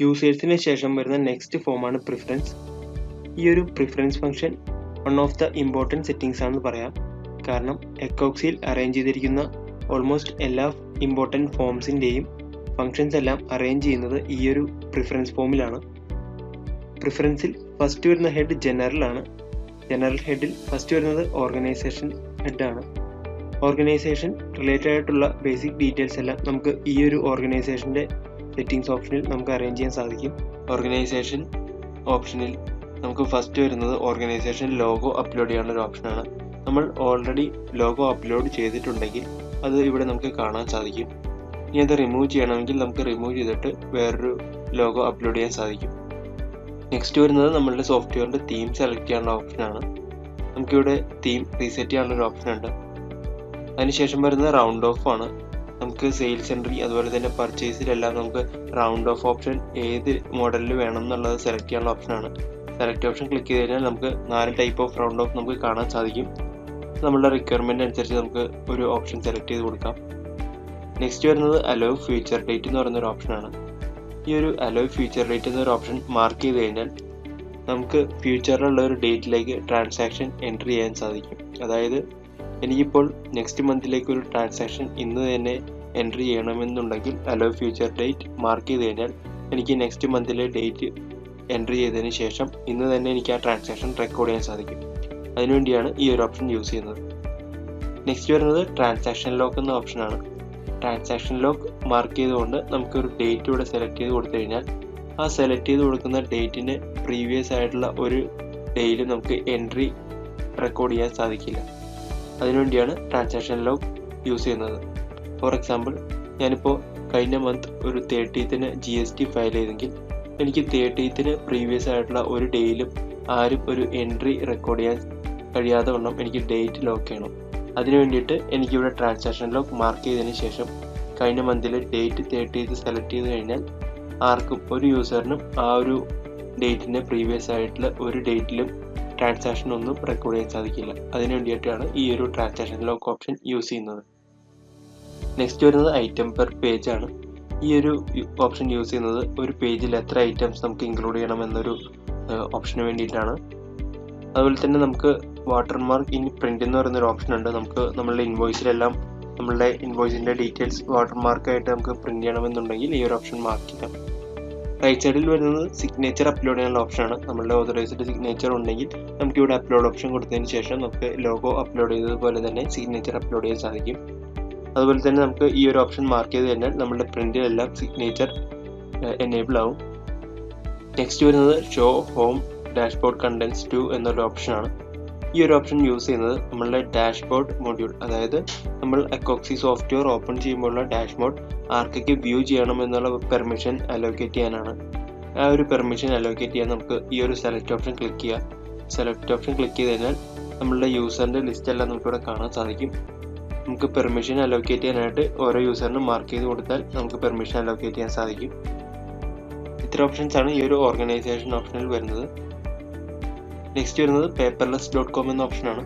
യൂസേഴ്സിന് ശേഷം വരുന്ന നെക്സ്റ്റ് ഫോമാണ് പ്രിഫറൻസ്. ഈ ഒരു preference function one of the important settings ആണെന്ന് പറയാം. കാരണം എക്കോക്സിയിൽ അറേഞ്ച് ചെയ്തിരിക്കുന്ന ഓൾമോസ്റ്റ് എല്ലാ ഇമ്പോർട്ടൻറ്റ് ഫോംസിൻ്റെയും ഫങ്ഷൻസ് എല്ലാം അറേഞ്ച് ചെയ്യുന്നത് ഈ ഒരു പ്രിഫറൻസ് ഫോമിലാണ്. പ്രിഫറൻസിൽ ഫസ്റ്റ് വരുന്ന ഹെഡ് ജനറൽ ആണ്. ജനറൽ ഹെഡിൽ ഫസ്റ്റ് വരുന്നത് ഓർഗനൈസേഷൻ ഹെഡാണ്. ഓർഗനൈസേഷൻ റിലേറ്റഡ് ആയിട്ടുള്ള ബേസിക് ഡീറ്റെയിൽസ് എല്ലാം നമുക്ക് ഈ ഒരു ഓർഗനൈസേഷൻ്റെ സെറ്റിംഗ്സ് ഓപ്ഷനിൽ നമുക്ക് അറേഞ്ച് ചെയ്യാൻ സാധിക്കും. ഓർഗനൈസേഷൻ ഓപ്ഷനിൽ നമുക്ക് ഫസ്റ്റ് വരുന്നത് ഓർഗനൈസേഷൻ ലോഗോ അപ്ലോഡ് ചെയ്യാനുള്ള ഒരു ഓപ്ഷനാണ്. നമ്മൾ ഓൾറെഡി ലോഗോ അപ്ലോഡ് ചെയ്തിട്ടുണ്ടെങ്കിൽ അത് ഇവിടെ നമുക്ക് കാണാൻ സാധിക്കും. ഇനി അത് റിമൂവ് ചെയ്യണമെങ്കിൽ നമുക്ക് റിമൂവ് ചെയ്തിട്ട് വേറൊരു ലോഗോ അപ്ലോഡ് ചെയ്യാൻ സാധിക്കും. നെക്സ്റ്റ് വരുന്നത് നമ്മളുടെ സോഫ്റ്റ്വെയറിൻ്റെ തീം സെലക്ട് ചെയ്യാനുള്ള ഓപ്ഷനാണ്. നമുക്കിവിടെ തീം റീസെറ്റ് ചെയ്യാനുള്ള ഒരു ഓപ്ഷൻ ഉണ്ട്. അതിനുശേഷം വരുന്നത് റൗണ്ട് ഓഫ് ആണ്. നമുക്ക് സെയിൽസ് എൻട്രി അതുപോലെ തന്നെ പർച്ചേസിലെല്ലാം നമുക്ക് റൗണ്ട് ഓഫ് ഓപ്ഷൻ ഏത് മോഡലിൽ വേണം എന്നുള്ളത് സെലക്ട് ചെയ്യാനുള്ള ഓപ്ഷനാണ്. സെലക്ട് ഓപ്ഷൻ ക്ലിക്ക് ചെയ്ത് കഴിഞ്ഞാൽ നമുക്ക് 4 ടൈപ്പ് ഓഫ് റൗണ്ട് ഓഫ് നമുക്ക് കാണാൻ സാധിക്കും. നമ്മളുടെ റിക്വയർമെൻറ്റ് അനുസരിച്ച് നമുക്ക് ഒരു ഓപ്ഷൻ സെലക്ട് ചെയ്ത് കൊടുക്കാം. നെക്സ്റ്റ് വരുന്നത് അലോ ഫ്യൂച്ചർ ഡേറ്റ് എന്ന് പറയുന്നൊരു ഓപ്ഷനാണ്. ഈ ഒരു അലോ ഫ്യൂച്ചർ ഡേറ്റ് എന്നൊരു ഓപ്ഷൻ മാർക്ക് ചെയ്ത് കഴിഞ്ഞാൽ നമുക്ക് ഫ്യൂച്ചറിലുള്ള ഒരു ഡേറ്റിലേക്ക് ട്രാൻസാക്ഷൻ എൻട്രി ചെയ്യാൻ സാധിക്കും. അതായത് എനിക്കിപ്പോൾ നെക്സ്റ്റ് മന്തിലേക്ക് ഒരു ട്രാൻസാക്ഷൻ ഇന്ന് തന്നെ എൻട്രി ചെയ്യണമെന്നുണ്ടെങ്കിൽ അലോ ഫ്യൂച്ചർ ഡേറ്റ് മാർക്ക് ചെയ്ത് കഴിഞ്ഞാൽ എനിക്ക് നെക്സ്റ്റ് മന്തിലെ ഡേറ്റ് എൻട്രി ചെയ്തതിന് ശേഷം ഇന്ന് തന്നെ എനിക്ക് ആ ട്രാൻസാക്ഷൻ റെക്കോർഡ് ചെയ്യാൻ സാധിക്കും. അതിനുവേണ്ടിയാണ് ഈ ഒരു ഓപ്ഷൻ യൂസ് ചെയ്യുന്നത്. നെക്സ്റ്റ് വരുന്നത് ട്രാൻസാക്ഷൻ ലോക്ക് എന്ന ഓപ്ഷനാണ്. ട്രാൻസാക്ഷൻ ലോക്ക് മാർക്ക് ചെയ്തുകൊണ്ട് നമുക്കൊരു ഡേറ്റ് ഇവിടെ സെലക്ട് ചെയ്ത് കൊടുത്തു കഴിഞ്ഞാൽ ആ സെലക്ട് ചെയ്ത് കൊടുക്കുന്ന ഡേറ്റിന് പ്രീവിയസ് ആയിട്ടുള്ള ഒരു ഡേയിലും നമുക്ക് എൻട്രി റെക്കോർഡ് ചെയ്യാൻ സാധിക്കില്ല. അതിനുവേണ്ടിയാണ് ട്രാൻസാക്ഷൻ ലോക്ക് യൂസ് ചെയ്യുന്നത്. ഫോർ എക്സാമ്പിൾ, ഞാനിപ്പോൾ കഴിഞ്ഞ മന്ത് ഒരു 30th GST ഫയൽ ചെയ്തെങ്കിൽ എനിക്ക് 30th പ്രീവിയസ് ആയിട്ടുള്ള ഒരു ഡേയിലും ആരും ഒരു എൻട്രി റെക്കോർഡ് ചെയ്യാൻ കഴിയാതെ വണ്ണം എനിക്ക് ഡേറ്റ് ലോക്ക് ചെയ്യണം. അതിനു വേണ്ടിയിട്ട് എനിക്കിവിടെ ട്രാൻസാക്ഷൻ ലോക്ക് മാർക്ക് ചെയ്തതിന് ശേഷം കഴിഞ്ഞ മന്തിലെ ഡേറ്റ് 30th സെലക്ട് ചെയ്ത് കഴിഞ്ഞാൽ ആർക്കും ഒരു യൂസറിനും ആ ഒരു ഡേറ്റിന് പ്രീവിയസ് ആയിട്ടുള്ള ഒരു ഡേറ്റിലും ട്രാൻസാക്ഷൻ ഒന്നും റെക്കോർഡ് ചെയ്യാൻ സാധിക്കില്ല. അതിനു വേണ്ടിയിട്ടാണ് ഈ ഒരു ട്രാൻസാക്ഷൻ ലോക്ക് ഓപ്ഷൻ യൂസ് ചെയ്യുന്നത്. നെക്സ്റ്റ് വരുന്നത് ഐറ്റം പെർ പേജ് ആണ്. ഈ ഒരു ഓപ്ഷൻ യൂസ് ചെയ്യുന്നത് ഒരു പേജിൽ എത്ര ഐറ്റംസ് നമുക്ക് ഇൻക്ലൂഡ് ചെയ്യണം എന്നൊരു ഓപ്ഷന് വേണ്ടിയിട്ടാണ്. അതുപോലെ തന്നെ നമുക്ക് വാട്ടർമാർക്ക് ഇൻ പ്രിന്റ് എന്ന് പറയുന്നൊരു ഓപ്ഷൻ ഉണ്ട്. നമുക്ക് നമ്മളുടെ ഇൻവോയ്സിലെല്ലാം നമ്മളുടെ ഇൻവോയ്സിൻ്റെ ഡീറ്റെയിൽസ് വാട്ടർമാർക്കായിട്ട് നമുക്ക് പ്രിന്റ് ചെയ്യണമെന്നുണ്ടെങ്കിൽ ഈ ഒരു ഓപ്ഷൻ മാർക്ക് ചെയ്യാം. റൈറ്റ് സൈഡിൽ വരുന്നത് സിഗ്നേച്ചർ അപ്ലോഡ് ചെയ്യാനുള്ള ഓപ്ഷനാണ്. നമ്മളുടെ ഓതറൈസ്ഡ് സിഗ്നേച്ചർ ഉണ്ടെങ്കിൽ നമുക്ക് ഇവിടെ അപ്ലോഡ് ഓപ്ഷൻ കൊടുത്തതിന് ശേഷം നമുക്ക് ലോഗോ അപ്ലോഡ് ചെയ്തതുപോലെ തന്നെ സിഗ്നേച്ചർ അപ്ലോഡ് ചെയ്യാൻ സാധിക്കും. അതുപോലെ തന്നെ നമുക്ക് ഈ ഒരു ഓപ്ഷൻ മാർക്ക് ചെയ്ത് കഴിഞ്ഞാൽ നമ്മുടെ പ്രിന്റിലെല്ലാം സിഗ്നേച്ചർ എനേബിൾ ആവും. നെക്സ്റ്റ് വരുന്നത് show home dashboard contents to എന്നൊരു ഓപ്ഷനാണ്. ഈ ഒരു ഓപ്ഷൻ യൂസ് ചെയ്യുന്നത് നമ്മളുടെ ഡാഷ്ബോർഡ് മൊഡ്യൂൾ, അതായത് നമ്മൾ എക്കോക്സി സോഫ്റ്റ്വെയർ ഓപ്പൺ ചെയ്യുമ്പോഴുള്ള ഡാഷ്ബോർഡ് ആർക്കൊക്കെ വ്യൂ ചെയ്യണം എന്നുള്ള പെർമിഷൻ അലോക്കേറ്റ് ചെയ്യാനാണ്. ആ ഒരു പെർമിഷൻ അലോക്കേറ്റ് ചെയ്യാൻ നമുക്ക് ഈ ഒരു സെലക്ട് ഓപ്ഷൻ ക്ലിക്ക് ചെയ്യാം. സെലക്ട് ഓപ്ഷൻ ക്ലിക്ക് ചെയ്ത് കഴിഞ്ഞാൽ നമ്മളുടെ യൂസറിൻ്റെ ലിസ്റ്റ് എല്ലാം നമുക്കിവിടെ കാണാൻ സാധിക്കും. നമുക്ക് പെർമിഷൻ അലോക്കേറ്റ് ചെയ്യാനായിട്ട് ഓരോ യൂസറിനും മാർക്ക് ചെയ്ത് കൊടുത്താൽ നമുക്ക് പെർമിഷൻ അലോക്കേറ്റ് ചെയ്യാൻ സാധിക്കും. ഇത്ര ഓപ്ഷൻസ് ആണ് ഈ ഒരു ഓർഗനൈസേഷൻ ഓപ്ഷനിൽ വരുന്നത്. നെക്സ്റ്റ് വരുന്നത് paperless.com എന്ന ഓപ്ഷനാണ്.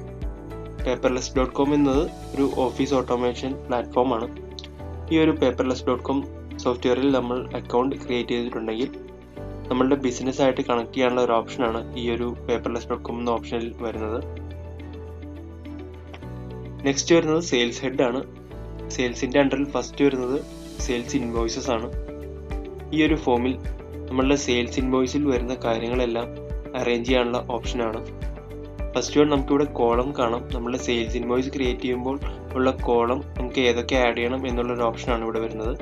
paperless.com എന്നത് ഒരു ഓഫീസ് ഓട്ടോമേഷൻ പ്ലാറ്റ്ഫോമാണ്. ഈ ഒരു paperless.com സോഫ്റ്റ്വെയറിൽ നമ്മൾ അക്കൗണ്ട് ക്രിയേറ്റ് ചെയ്തിട്ടുണ്ടെങ്കിൽ നമ്മളുടെ ബിസിനസ്സായിട്ട് കണക്ട് ചെയ്യാനുള്ള ഒരു ഓപ്ഷനാണ് ഈ ഒരു paperless.com എന്ന ഓപ്ഷനിൽ വരുന്നത്. നെക്സ്റ്റ് വരുന്നത് സെയിൽസ് ഹെഡ് ആണ്. സെയിൽസിൻ്റെ അണ്ടറിൽ ഫസ്റ്റ് വരുന്നത് സെയിൽസ് ഇൻവോയ്സസ് ആണ്. ഈ ഒരു ഫോമിൽ നമ്മളുടെ സെയിൽസ് ഇൻവോയ്സിൽ വരുന്ന കാര്യങ്ങളെല്ലാം അറേഞ്ച് ചെയ്യാനുള്ള ഓപ്ഷനാണ്. ഫസ്റ്റ് വൺ നമുക്കിവിടെ കോളം കാണാം. നമ്മളുടെ സെയിൽസ് ഇൻവോയ്സ് ക്രിയേറ്റ് ചെയ്യുമ്പോൾ ഉള്ള കോളം നമുക്ക് ഏതൊക്കെ ആഡ് ചെയ്യണം എന്നുള്ളൊരു ഓപ്ഷനാണ് ഇവിടെ വരുന്നത്.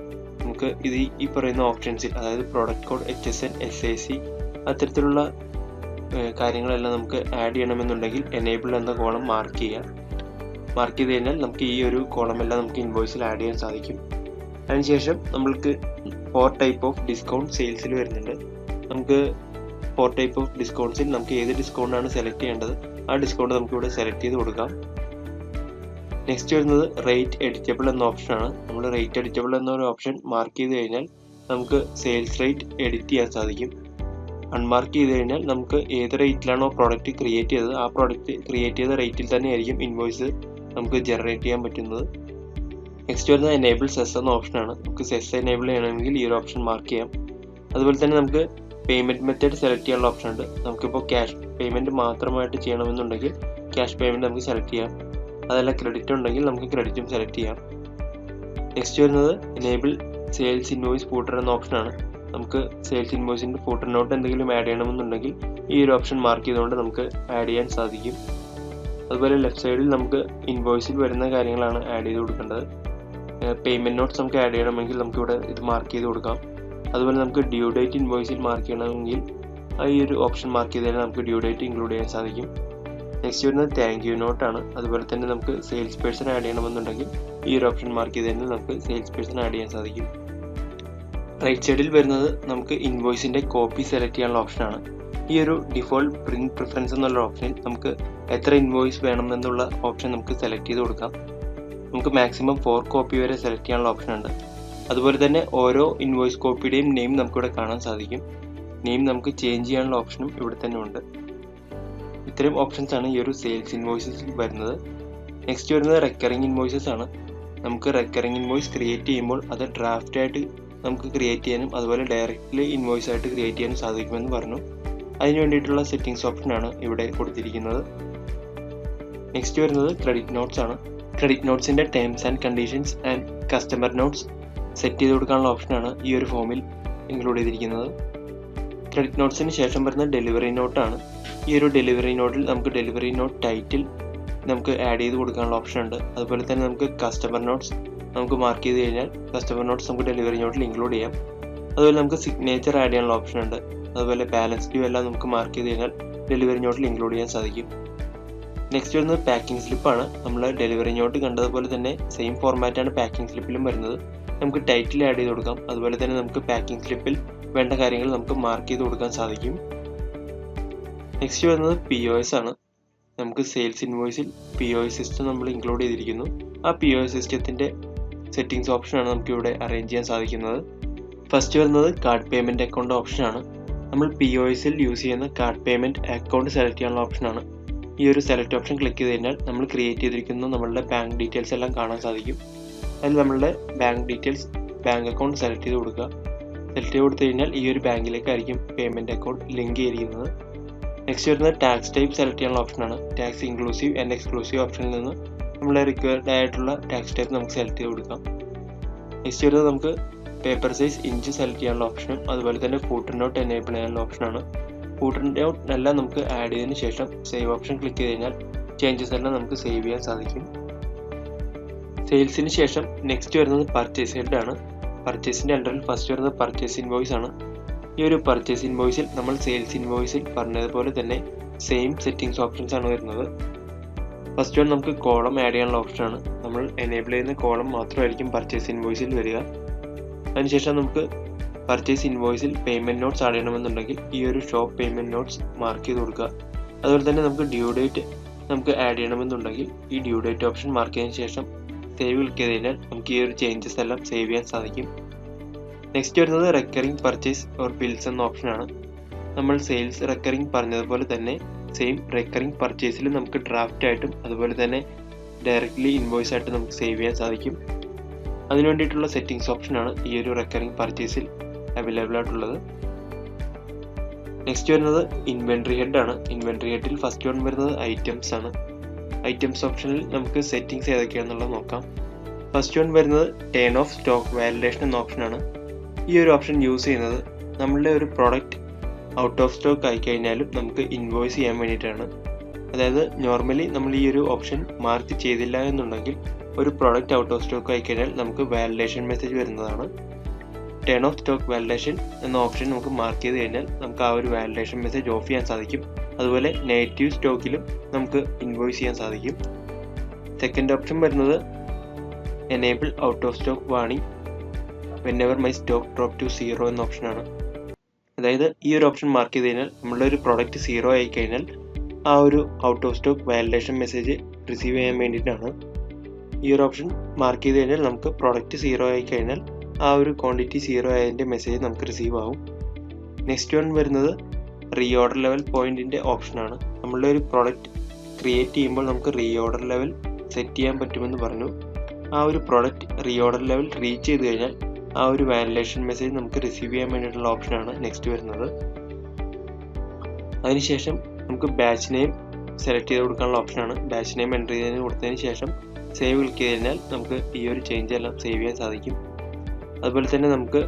നമുക്ക് ഇത് ഈ പറയുന്ന ഓപ്ഷൻസിൽ, അതായത് പ്രോഡക്റ്റ് കോഡ്, HSN, SAC അത്തരത്തിലുള്ള കാര്യങ്ങളെല്ലാം നമുക്ക് ആഡ് ചെയ്യണമെന്നുണ്ടെങ്കിൽ എനേബിൾ എന്ന കോളം മാർക്ക് ചെയ്യുക. മാർക്ക് ചെയ്ത് കഴിഞ്ഞാൽ നമുക്ക് ഈ ഒരു കോളം എല്ലാം നമുക്ക് ഇൻവോയ്സിൽ ആഡ് ചെയ്യാൻ സാധിക്കും. അതിനുശേഷം നമ്മൾക്ക് 4 ടൈപ്പ് ഓഫ് ഡിസ്കൗണ്ട് സെയിൽസിൽ വരുന്നുണ്ട്. നമുക്ക് 4 ടൈപ്പ് ഓഫ് ഡിസ്കൗണ്ട്സിൽ നമുക്ക് ഏത് ഡിസ്കൗണ്ടാണ് സെലക്ട് ചെയ്യേണ്ടത് ആ ഡിസ്കൗണ്ട് നമുക്കിവിടെ സെലക്ട് ചെയ്ത് കൊടുക്കാം. നെക്സ്റ്റ് വരുന്നത് റേറ്റ് എഡിറ്റബിൾ എന്ന ഓപ്ഷനാണ്. നമ്മൾ റേറ്റ് എഡിറ്റബിൾ എന്നൊരു ഓപ്ഷൻ മാർക്ക് ചെയ്ത് കഴിഞ്ഞാൽ നമുക്ക് സെയിൽസ് റേറ്റ് എഡിറ്റ് ചെയ്യാൻ സാധിക്കും. അൺമാർക്ക് ചെയ്ത് കഴിഞ്ഞാൽ നമുക്ക് ഏത് റേറ്റിലാണോ പ്രോഡക്റ്റ് ക്രിയേറ്റ് ചെയ്തത് ആ പ്രോഡക്റ്റ് ക്രിയേറ്റ് ചെയ്ത റേറ്റിൽ തന്നെ ആയിരിക്കും ഇൻവോയ്സ് നമുക്ക് ജനറേറ്റ് ചെയ്യാൻ പറ്റുന്നത്. നെക്സ്റ്റ് വരുന്നത് എനേബിൾ സെസ് എന്ന ഓപ്ഷനാണ്. നമുക്ക് സെസ് എനേബിൾ ചെയ്യണമെങ്കിൽ ഈ ഒരു ഓപ്ഷൻ മാർക്ക് ചെയ്യാം. അതുപോലെ തന്നെ നമുക്ക് പേയ്മെൻറ്റ് മെത്തേഡ് സെലക്ട് ചെയ്യാനുള്ള ഓപ്ഷൻ ഉണ്ട്. നമുക്കിപ്പോൾ ക്യാഷ് പേയ്മെൻറ്റ് മാത്രമായിട്ട് ചെയ്യണമെന്നുണ്ടെങ്കിൽ ക്യാഷ് പേയ്മെൻറ്റ് നമുക്ക് സെലക്ട് ചെയ്യാം. അതല്ല ക്രെഡിറ്റ് ഉണ്ടെങ്കിൽ നമുക്ക് ക്രെഡിറ്റും സെലക്ട് ചെയ്യാം. നെക്സ്റ്റ് വരുന്നത് എനേബിൾ സെയിൽസ് ഇൻവോയ്സ് ഫൂട്ടർ എന്ന ഓപ്ഷനാണ്. നമുക്ക് സെയിൽസ് ഇൻവോയ്സിൻ്റെ ഫൂട്ടറിനോട്ട് എന്തെങ്കിലും ആഡ് ചെയ്യണമെന്നുണ്ടെങ്കിൽ ഈ ഒരു ഓപ്ഷൻ മാർക്ക് ചെയ്തുകൊണ്ട് നമുക്ക് ആഡ് ചെയ്യാൻ സാധിക്കും. അതുപോലെ ലെഫ്റ്റ് സൈഡിൽ നമുക്ക് ഇൻവോയ്സിൽ വരുന്ന കാര്യങ്ങളാണ് ആഡ് ചെയ്ത് കൊടുക്കേണ്ടത്. പേയ്മെൻറ്റ് നോട്ട്സ് നമുക്ക് ആഡ് ചെയ്യണമെങ്കിൽ നമുക്കിവിടെ ഇത് മാർക്ക് ചെയ്ത് കൊടുക്കാം. അതുപോലെ നമുക്ക് ഡ്യൂ ഡേറ്റ് ഇൻവോയ്സിൽ മാർക്ക് ചെയ്യണമെങ്കിൽ ഈ ഒരു ഓപ്ഷൻ മാർക്ക് ചെയ്താൽ നമുക്ക് ഡ്യൂ ഡേറ്റ് ഇൻക്ലൂഡ് ചെയ്യാൻ സാധിക്കും. നെക്സ്റ്റ് വരുന്നത് താങ്ക് യു നോട്ടാണ്. അതുപോലെ തന്നെ നമുക്ക് സെയിൽസ് പേഴ്സൺ ആഡ് ചെയ്യണമെന്നുണ്ടെങ്കിൽ ഈ ഒരു ഓപ്ഷൻ മാർക്ക് ചെയ്തതിന് നമുക്ക് സെയിൽസ് പേഴ്സൺ ആഡ് ചെയ്യാൻ സാധിക്കും. റൈറ്റ് സൈഡിൽ വരുന്നത് നമുക്ക് ഇൻവോയ്സിൻ്റെ കോപ്പി സെലക്ട് ചെയ്യാനുള്ള ഓപ്ഷനാണ്. ഈ ഒരു ഡിഫോൾട്ട് പ്രിന്റ് പ്രിഫറൻസ് എന്നുള്ള ഓപ്ഷനിൽ നമുക്ക് എത്ര ഇൻവോയ്സ് വേണമെന്നുള്ള ഓപ്ഷൻ നമുക്ക് സെലക്ട് ചെയ്ത് കൊടുക്കാം. നമുക്ക് മാക്സിമം 4 കോപ്പി വരെ സെലക്ട് ചെയ്യാനുള്ള ഓപ്ഷൻ ഉണ്ട്. അതുപോലെ തന്നെ ഓരോ ഇൻവോയ്സ് കോപ്പിയുടെയും നെയിം നമുക്കിവിടെ കാണാൻ സാധിക്കും. നെയിം നമുക്ക് ചേഞ്ച് ചെയ്യാനുള്ള ഓപ്ഷനും ഇവിടെ തന്നെ ഉണ്ട്. ഇത്രയും ഓപ്ഷൻസ് ആണ് ഈ ഒരു സെയിൽസ് ഇൻവോയ്സസിൽ വരുന്നത്. നെക്സ്റ്റ് വരുന്നത് റെക്കറിങ് ഇൻവോയ്സസ് ആണ്. നമുക്ക് റെക്കറിങ് ഇൻവോയ്സ് ക്രിയേറ്റ് ചെയ്യുമ്പോൾ അത് ഡ്രാഫ്റ്റ് ആയിട്ട് നമുക്ക് ക്രിയേറ്റ് ചെയ്യാനും അതുപോലെ ഡയറക്റ്റ്ലി ഇൻവോയ്സ് ആയിട്ട് ക്രിയേറ്റ് ചെയ്യാനും സാധിക്കുമെന്ന് പറഞ്ഞു. അതിന് വേണ്ടിയിട്ടുള്ള സെറ്റിംഗ്സ് ഓപ്ഷനാണ് ഇവിടെ കൊടുത്തിരിക്കുന്നത്. നെക്സ്റ്റ് വരുന്നത് ക്രെഡിറ്റ് നോട്ട്സ് ആണ്. ക്രെഡിറ്റ് നോട്ട്സിൻ്റെ terms and conditions and customer notes set ചെയ്ത് കൊടുക്കാനുള്ള ഓപ്ഷനാണ് ഈ ഒരു ഫോമിൽ ഇൻക്ലൂഡ് ചെയ്തിരിക്കുന്നത്. ക്രെഡിറ്റ് നോട്ട്സിന് ശേഷം വരുന്ന ഡെലിവറി നോട്ടാണ്. ഈ ഒരു ഡെലിവറി നോട്ടിൽ നമുക്ക് ഡെലിവറി നോട്ട് ടൈറ്റിൽ നമുക്ക് ആഡ് ചെയ്ത് കൊടുക്കാനുള്ള ഓപ്ഷൻ ഉണ്ട്. അതുപോലെ തന്നെ നമുക്ക് കസ്റ്റമർ നോട്ട്സ് നമുക്ക് മാർക്ക് ചെയ്ത് കഴിഞ്ഞാൽ കസ്റ്റമർ നോട്ട്സ് നമുക്ക് ഡെലിവറി നോട്ടിൽ ഇൻക്ലൂഡ് ചെയ്യാം. അതുപോലെ നമുക്ക് സിഗ്നേച്ചർ ആഡ് ചെയ്യാനുള്ള ഓപ്ഷൻ ഉണ്ട്. അതുപോലെ ബാലൻസ് ഡ്യൂ എല്ലാം നമുക്ക് മാർക്ക് ചെയ്ത് കഴിഞ്ഞാൽ ഡെലിവറി നോട്ടിൽ ഇൻക്ലൂഡ് ചെയ്യാൻ സാധിക്കും. നെക്സ്റ്റ് വരുന്നത് പാക്കിംഗ് സ്ലിപ്പാണ്. നമ്മൾ ഡെലിവറി നോട്ട് കണ്ടതുപോലെ തന്നെ സെയിം ഫോർമാറ്റാണ് പാക്കിംഗ് സ്ലിപ്പിലും വരുന്നത്. നമുക്ക് ടൈറ്റിൽ ആഡ് ചെയ്ത് കൊടുക്കാം. അതുപോലെ തന്നെ നമുക്ക് പാക്കിംഗ് സ്ലിപ്പിൽ വേണ്ട കാര്യങ്ങൾ നമുക്ക് മാർക്ക് ചെയ്ത് കൊടുക്കാൻ സാധിക്കും. നെക്സ്റ്റ് വരുന്നത് POS ആണ്. നമുക്ക് സെയിൽസ് ഇൻവോയ്സിൽ POS സിസ്റ്റം നമ്മൾ ഇൻക്ലൂഡ് ചെയ്തിരിക്കുന്നു. ആ POS സിസ്റ്റത്തിൻ്റെ സെറ്റിംഗ്സ് ഓപ്ഷനാണ് നമുക്ക് ഇവിടെ അറേഞ്ച് ചെയ്യാൻ സാധിക്കുന്നത്. ഫസ്റ്റ് വരുന്നത് കാർഡ് പേയ്മെൻറ്റ് അക്കൗണ്ട് ഓപ്ഷനാണ്. നമ്മൾ POSൽ യൂസ് ചെയ്യുന്ന കാർഡ് പേയ്മെൻറ്റ് അക്കൗണ്ട് സെലക്ട് ചെയ്യാനുള്ള ഓപ്ഷനാണ്. ഈ ഒരു സെലക്ട് ഓപ്ഷൻ ക്ലിക്ക് ചെയ്ത് കഴിഞ്ഞാൽ നമ്മൾ ക്രിയേറ്റ് ചെയ്തിരിക്കുന്ന നമ്മളുടെ ബാങ്ക് ഡീറ്റെയിൽസ് എല്ലാം കാണാൻ സാധിക്കും. അതിൽ നമ്മളുടെ bank details bank account select ചെയ്ത് കൊടുക്കുക. സെലക്ട് ചെയ്ത് കൊടുത്തു കഴിഞ്ഞാൽ ഈ ഒരു ബാങ്കിലേക്കായിരിക്കും പേയ്മെൻറ്റ് അക്കൗണ്ട് ലിങ്ക് ചെയ്തിരിക്കുന്നത്. നെക്സ്റ്റ് വരുന്നത് ടാക്സ് ടൈപ്പ് സെലക്ട് ചെയ്യാനുള്ള ഓപ്ഷനാണ്. ടാക്സ് ഇൻക്ലൂസീവ് ആൻഡ് എക്സ്ക്ലൂസീവ് ഓപ്ഷനിൽ നിന്ന് നമ്മളെ റിക്വയർഡ് ആയിട്ടുള്ള ടാക്സ് ടൈപ്പ് നമുക്ക് സെലക്ട് ചെയ്ത് കൊടുക്കാം. നെക്സ്റ്റ് വരുന്നത് നമുക്ക് പേപ്പർ സൈസ് ഇഞ്ച് സെലക്ട് ചെയ്യാനുള്ള ഓപ്ഷനും അതുപോലെ തന്നെ ഫൂട്ടർ നോട്ട് എനേബിൾ ചെയ്യാനുള്ള ഓപ്ഷനാണ്. ഫൂട്ടർ നോട്ട് എല്ലാം നമുക്ക് ആഡ് ചെയ്തതിന് ശേഷം സേവ് ഓപ്ഷൻ ക്ലിക്ക് ചെയ്ത് കഴിഞ്ഞാൽ ചേഞ്ചസ് എല്ലാം നമുക്ക് സേവ് ചെയ്യാൻ സാധിക്കും. സെയിൽസിന് ശേഷം നെക്സ്റ്റ് വരുന്നത് പർച്ചേസ് ഹെഡ് ആണ്. പർച്ചേസിൻ്റെ അണ്ടറിൽ ഫസ്റ്റ് വരുന്നത് പർച്ചേസ് ഇൻവോയ്സ് ആണ്. ഈ ഒരു പർച്ചേസ് ഇൻവോയ്സിൽ നമ്മൾ സെയിൽസ് ഇൻവോയ്സിൽ പറഞ്ഞതുപോലെ തന്നെ സെയിം സെറ്റിംഗ്സ് ഓപ്ഷൻസ് ആണ് വരുന്നത്. ഫസ്റ്റ് വൺ നമുക്ക് കോളം ആഡ് ചെയ്യാനുള്ള ഓപ്ഷനാണ്. നമ്മൾ എനേബിൾ ചെയ്യുന്ന കോളം മാത്രമായിരിക്കും പർച്ചേസ് ഇൻവോയ്സിൽ വരിക. അതിനുശേഷം നമുക്ക് പർച്ചേസ് ഇൻവോയ്സിൽ പേയ്മെൻറ്റ് നോട്ട്സ് ആഡ് ചെയ്യണമെന്നുണ്ടെങ്കിൽ ഈ ഒരു ഷോപ്പ് പേയ്മെൻറ്റ് നോട്ട്സ് മാർക്ക് ചെയ്ത് കൊടുക്കുക. അതുപോലെ തന്നെ നമുക്ക് ഡ്യൂ ഡേറ്റ് നമുക്ക് ആഡ് ചെയ്യണമെന്നുണ്ടെങ്കിൽ ഈ ഡ്യൂ ഡേറ്റ് ഓപ്ഷൻ മാർക്ക് ചെയ്തതിന് ശേഷം സേവ് ക്ലിക്ക് ചെയ്ത് കഴിഞ്ഞാൽ നമുക്ക് ഈ ഒരു ചേഞ്ചസ് എല്ലാം സേവ് ചെയ്യാൻ സാധിക്കും. നെക്സ്റ്റ് വരുന്നത് റെക്കറിംഗ് പർച്ചേസ് ഓർ ബിൽസ് എന്ന ഓപ്ഷനാണ്. നമ്മൾ സെയിൽസ് റെക്കറിംഗ് പറഞ്ഞതുപോലെ തന്നെ സെയിം റെക്കറിംഗ് പർച്ചേസിൽ നമുക്ക് ഡ്രാഫ്റ്റ് ആയിട്ടും അതുപോലെ തന്നെ ഡയറക്റ്റ്ലി ഇൻവോയ്സ് ആയിട്ട് നമുക്ക് സേവ് ചെയ്യാൻ സാധിക്കും. അതിനു വേണ്ടിയിട്ടുള്ള സെറ്റിംഗ്സ് ഓപ്ഷനാണ് ഈ ഒരു റെക്കറിംഗ് പർച്ചേസിൽ അവൈലബിൾ ആയിട്ടുള്ളത്. നെക്സ്റ്റ് വരുന്നത് ഇൻവെൻട്രി ഹെഡ് ആണ്. ഇൻവെൻട്രി ഹെഡിൽ ഫസ്റ്റ് വൺ വരുന്നത് ഐറ്റംസ് ആണ്. ഐറ്റംസ് ഓപ്ഷനിൽ നമുക്ക് സെറ്റിംഗ്സ് ഏതൊക്കെയാണെന്നുള്ളത് നോക്കാം. ഫസ്റ്റ് വൺ വരുന്നത് ടേൺ ഓഫ് സ്റ്റോക്ക് വാലിഡേഷൻ എന്ന ഓപ്ഷനാണ്. ഈ ഒരു ഓപ്ഷൻ യൂസ് ചെയ്യുന്നത് നമ്മളുടെ ഒരു പ്രോഡക്റ്റ് ഔട്ട് ഓഫ് സ്റ്റോക്ക് ആയിക്കഴിഞ്ഞാലും നമുക്ക് ഇൻവോയ്സ് ചെയ്യാൻ വേണ്ടിയിട്ടാണ്. അതായത് നോർമലി നമ്മൾ ഈ ഒരു ഓപ്ഷൻ മാർക്ക് ചെയ്തില്ല എന്നുണ്ടെങ്കിൽ ഒരു പ്രോഡക്റ്റ് ഔട്ട് ഓഫ് സ്റ്റോക്ക് ആയിക്കഴിഞ്ഞാൽ നമുക്ക് വാലിഡേഷൻ മെസ്സേജ് വരുന്നതാണ്. ടേൺ ഓഫ് സ്റ്റോക്ക് വാലിഡേഷൻ എന്ന ഓപ്ഷൻ നമുക്ക് മാർക്ക് ചെയ്ത് കഴിഞ്ഞാൽ നമുക്ക് ആ ഒരു വാലിഡേഷൻ മെസ്സേജ് ഓഫ് ചെയ്യാൻ സാധിക്കും. അതുപോലെ നെഗറ്റീവ് സ്റ്റോക്കിലും നമുക്ക് ഇൻവോയ്സ് ചെയ്യാൻ സാധിക്കും. സെക്കൻഡ് ഓപ്ഷൻ വരുന്നത് enable out of stock warning whenever my stock drop to 0 എന്ന ഓപ്ഷനാണ്. അതായത് ഈ ഒരു ഓപ്ഷൻ മാർക്ക് ചെയ്ത് കഴിഞ്ഞാൽ നമ്മളുടെ ഒരു പ്രോഡക്റ്റ് 0 ആയി കഴിഞ്ഞാൽ ആ ഒരു out of stock validation message receive ചെയ്യാൻ വേണ്ടിയിട്ടാണ്. ഈ ഒരു ഓപ്ഷൻ മാർക്ക് ചെയ്ത് കഴിഞ്ഞാൽ നമുക്ക് പ്രോഡക്റ്റ് 0 ആയി കഴിഞ്ഞാൽ ആ ഒരു ക്വാണ്ടിറ്റി 0 ആയതിൻ്റെ മെസ്സേജ് നമുക്ക് റിസീവ് ആവും. നെക്സ്റ്റ് വൺ വരുന്നത് റീഓർഡർ ലെവൽ പോയിന്റിൻ്റെ ഓപ്ഷനാണ്. നമ്മളുടെ ഒരു പ്രോഡക്റ്റ് ക്രിയേറ്റ് ചെയ്യുമ്പോൾ നമുക്ക് റീഓർഡർ ലെവൽ സെറ്റ് ചെയ്യാൻ പറ്റുമെന്ന് പറഞ്ഞു. ആ ഒരു പ്രോഡക്റ്റ് റീഓർഡർ ലെവൽ റീച്ച് ചെയ്ത് കഴിഞ്ഞാൽ ആ ഒരു വാലിഡേഷൻ മെസ്സേജ് നമുക്ക് റിസീവ് ചെയ്യാൻ വേണ്ടിയിട്ടുള്ള ഓപ്ഷനാണ് നെക്സ്റ്റ് വരുന്നത്. അതിനുശേഷം നമുക്ക് ബാച്ച് നെയിം സെലക്ട് ചെയ്ത് കൊടുക്കാനുള്ള ഓപ്ഷനാണ്. ബാച്ച് നെയിം എൻ്റർ ചെയ്തതിന് കൊടുത്തതിന് ശേഷം സേവ് ക്ലിക്ക് ചെയ്ത് കഴിഞ്ഞാൽ നമുക്ക് ഈ ഒരു ചേഞ്ച് എല്ലാം സേവ് ചെയ്യാൻ സാധിക്കും. അതുപോലെ തന്നെ നമുക്ക്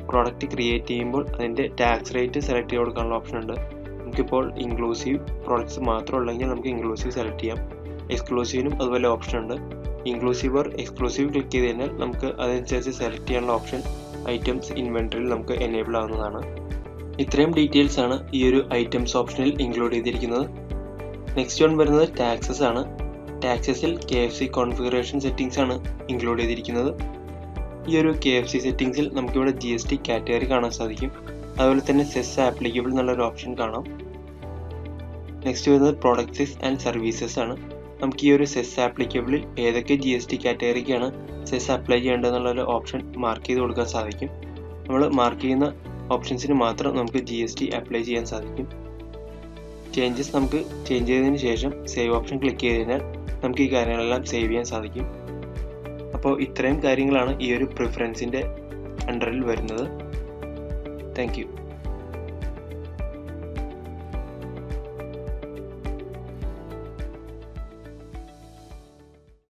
പ്രോഡക്റ്റ് ക്രിയേറ്റ് ചെയ്യുമ്പോൾ അതിൻ്റെ ടാക്സ് റേറ്റ് സെലക്ട് ചെയ്ത് കൊടുക്കാനുള്ള ഓപ്ഷൻ ഉണ്ട്. നമുക്കിപ്പോൾ ഇൻക്ലൂസീവ് പ്രോഡക്ട്സ് മാത്രം ഉള്ളെങ്കിൽ നമുക്ക് ഇൻക്ലൂസീവ് സെലക്ട് ചെയ്യാം. എക്സ്ക്ലൂസീവിനും അതുപോലെ ഓപ്ഷൻ ഉണ്ട്. ഇൻക്ലൂസീവ് ഓർ എക്സ്ക്ലൂസീവ് ക്ലിക്ക് ചെയ്ത് കഴിഞ്ഞാൽ നമുക്ക് അതനുസരിച്ച് സെലക്ട് ചെയ്യാനുള്ള ഓപ്ഷൻ ഐറ്റംസ് ഇൻവെൻറ്ററിയിൽ നമുക്ക് എനേബിൾ ആവുന്നതാണ്. ഇത്രയും ഡീറ്റെയിൽസ് ആണ് ഈ ഒരു ഐറ്റംസ് ഓപ്ഷനിൽ ഇൻക്ലൂഡ് ചെയ്തിരിക്കുന്നത്. നെക്സ്റ്റ് വൺ വരുന്നത് ടാക്സസ് ആണ്. ടാക്സസിൽ KFC കോൺഫിഗറേഷൻ സെറ്റിംഗ്സ് ആണ് ഇൻക്ലൂഡ് ചെയ്തിരിക്കുന്നത്. ഈ ഒരു KFC സെറ്റിംഗ്സിൽ നമുക്കിവിടെ GST കാറ്റഗറി കാണാൻ സാധിക്കും. അതുപോലെ തന്നെ സെസ് ആപ്ലിക്കബിൾ എന്നുള്ളൊരു ഓപ്ഷൻ കാണാം. നെക്സ്റ്റ് വരുന്നത് പ്രൊഡക്ട്സ് ആൻഡ് സർവീസസ് ആണ്. നമുക്ക് ഈ ഒരു സെസ് ആപ്ലിക്കബിളിൽ ഏതൊക്കെ GST കാറ്റഗറിക്കാണ് സെസ് അപ്ലൈ ചെയ്യേണ്ടതെന്നുള്ളൊരു ഓപ്ഷൻ മാർക്ക് ചെയ്ത് കൊടുക്കാൻ സാധിക്കും. നമ്മൾ മാർക്ക് ചെയ്യുന്ന ഓപ്ഷൻസിന് മാത്രം നമുക്ക് GST അപ്ലൈ ചെയ്യാൻ സാധിക്കും. ചേഞ്ചസ് നമുക്ക് ചേഞ്ച് ചെയ്തതിന് ശേഷം സേവ് ഓപ്ഷൻ ക്ലിക്ക് ചെയ്ത് കഴിഞ്ഞാൽ നമുക്ക് ഈ കാര്യങ്ങളെല്ലാം സേവ് ചെയ്യാൻ സാധിക്കും. അപ്പോൾ ഇത്രയും കാര്യങ്ങളാണ് ഈ ഒരു പ്രിഫറൻസിൻ്റെ അണ്ടറിൽ വരുന്നത്. Thank you.